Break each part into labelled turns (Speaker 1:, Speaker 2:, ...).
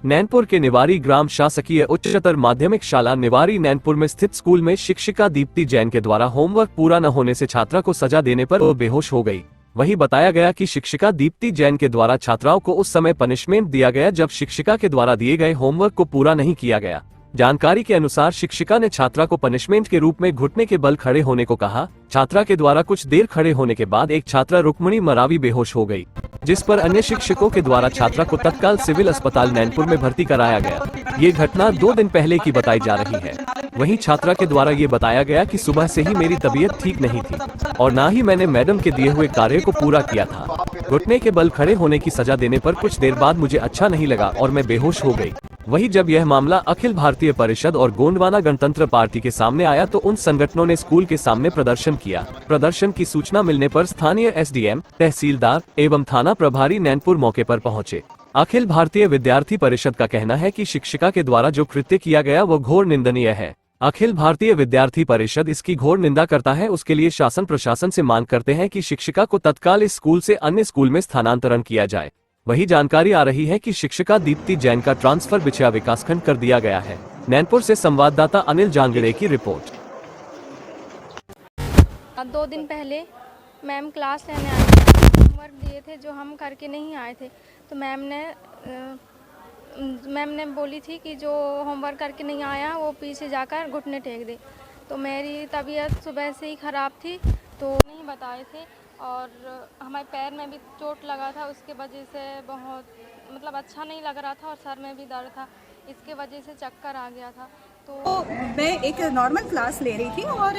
Speaker 1: नैनपुर के निवारी ग्राम शासकीय उच्चतर माध्यमिक शाला निवारी नैनपुर में स्थित स्कूल में शिक्षिका दीप्ति जैन के द्वारा होमवर्क पूरा न होने से छात्रा को सजा देने पर वो बेहोश हो गई। वहीं बताया गया कि शिक्षिका दीप्ति जैन के द्वारा छात्राओं को उस समय पनिशमेंट दिया गया जब शिक्षिका के द्वारा दिए गए होमवर्क को पूरा नहीं किया गया। जानकारी के अनुसार शिक्षिका ने छात्रा को पनिशमेंट के रूप में घुटने के बल खड़े होने को कहा। छात्रा के द्वारा कुछ देर खड़े होने के बाद एक छात्रा रुक्मणी मरावी बेहोश हो गई, जिस पर अन्य शिक्षकों के द्वारा छात्रा को तत्काल सिविल अस्पताल नैनपुर में भर्ती कराया गया। ये घटना 2 दिन पहले की बताई जा रही है। वहीं छात्रा के द्वारा ये बताया गया कि सुबह से ही मेरी तबीयत ठीक नहीं थी और ना ही मैंने मैडम के दिए हुए कार्य को पूरा किया था। घुटने के बल खड़े होने की सजा देने पर कुछ देर बाद मुझे अच्छा नहीं लगा और मैं बेहोश हो गई। वहीं जब यह मामला अखिल भारतीय परिषद और गोंडवाना गणतंत्र पार्टी के सामने आया तो उन संगठनों ने स्कूल के सामने प्रदर्शन किया। प्रदर्शन की सूचना मिलने पर स्थानीय एसडीएम, तहसीलदार एवं थाना प्रभारी नैनपुर मौके पर पहुंचे। अखिल भारतीय विद्यार्थी परिषद का कहना है कि शिक्षिका के द्वारा जो कृत्य किया गया वो घोर निंदनीय है। अखिल भारतीय विद्यार्थी परिषद इसकी घोर निंदा करता है। उसके लिए शासन प्रशासन से मांग करते हैं कि शिक्षिका को तत्काल इस स्कूल से अन्य स्कूल में स्थानांतरण किया जाए। वही जानकारी आ रही है कि शिक्षिका दीप्ति जैन का ट्रांसफर बिछिया विकासखंड कर दिया गया है। नैनपुर से संवाददाता अनिल जांगड़े की रिपोर्ट।
Speaker 2: 2 दिन पहले मैम क्लास लेने आई थी, होमवर्क दिए थे जो हम करके नहीं आए थे, तो मैम ने बोली थी कि जो होमवर्क करके नहीं आया वो पीछे जाकर घुटने टेक दे। तो मेरी तबीयत सुबह से ही ख़राब थी तो नहीं बताए थे और हमारे पैर में भी चोट लगा था, उसके वजह से बहुत अच्छा नहीं लग रहा था और सर में भी दर्द था, इसके वजह से चक्कर आ गया था। तो
Speaker 3: मैं एक नॉर्मल क्लास ले रही थी और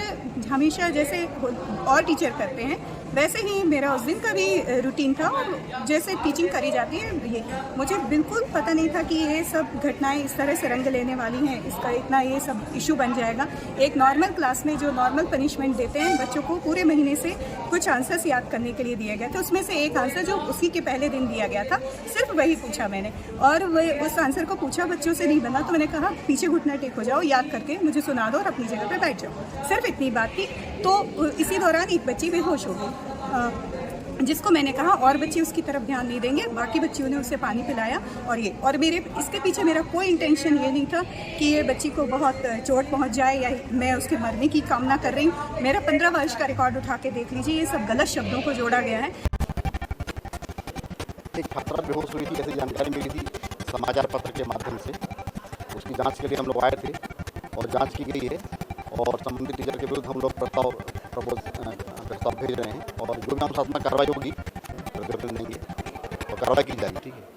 Speaker 3: हमेशा जैसे और टीचर करते हैं वैसे ही मेरा उस दिन का भी रूटीन था और जैसे टीचिंग करी जाती है ये मुझे बिल्कुल पता नहीं था कि ये सब घटनाएं इस तरह से रंग लेने वाली हैं, इसका इतना ये सब इशू बन जाएगा। एक नॉर्मल क्लास में जो नॉर्मल पनिशमेंट देते हैं बच्चों को पूरे महीने से कुछ आंसर्स याद करने के लिए दिया गया था, उसमें से एक आंसर जो उसी के पहले दिन दिया गया था सिर्फ वही पूछा मैंने और वह उस आंसर को पूछा, बच्चों से नहीं बना तो मैंने कहा पीछे घुटना टेक हो जाओ, याद करके मुझे सुना दो और अपनी जगह पे बैठ जाओ। सिर्फ इतनी बात थी। तो इसी दौरान एक बच्ची बेहोश हो गई, जिसको मैंने कहा और बच्चे उसकी तरफ ध्यान नहीं देंगे। बाकी बच्चियों ने उसे पानी पिलाया और मेरे इसके पीछे मेरा कोई इंटेंशन ये नहीं था कि ये बच्ची को बहुत चोट पहुंच जाए या मैं उसके मरने की कामना कर रही हूँ। मेरा 15 वर्ष का रिकॉर्ड उठा के देख लीजिए, ये सब गलत शब्दों को जोड़ा गया है।
Speaker 4: एक छात्रा बेहोश हुई थी, ऐसी जानकारी मिली थी समाचार पत्र के माध्यम से। उसकी जांच के लिए हम लोग आए थे और जांच की गई है और संबंधित टीचर के विरुद्ध हम लोग प्रस्ताव भेज रहे हैं और जो भी अनुशासनात्मक कार्रवाई होगी देंगे और कार्रवाई की जाएगी। ठीक है।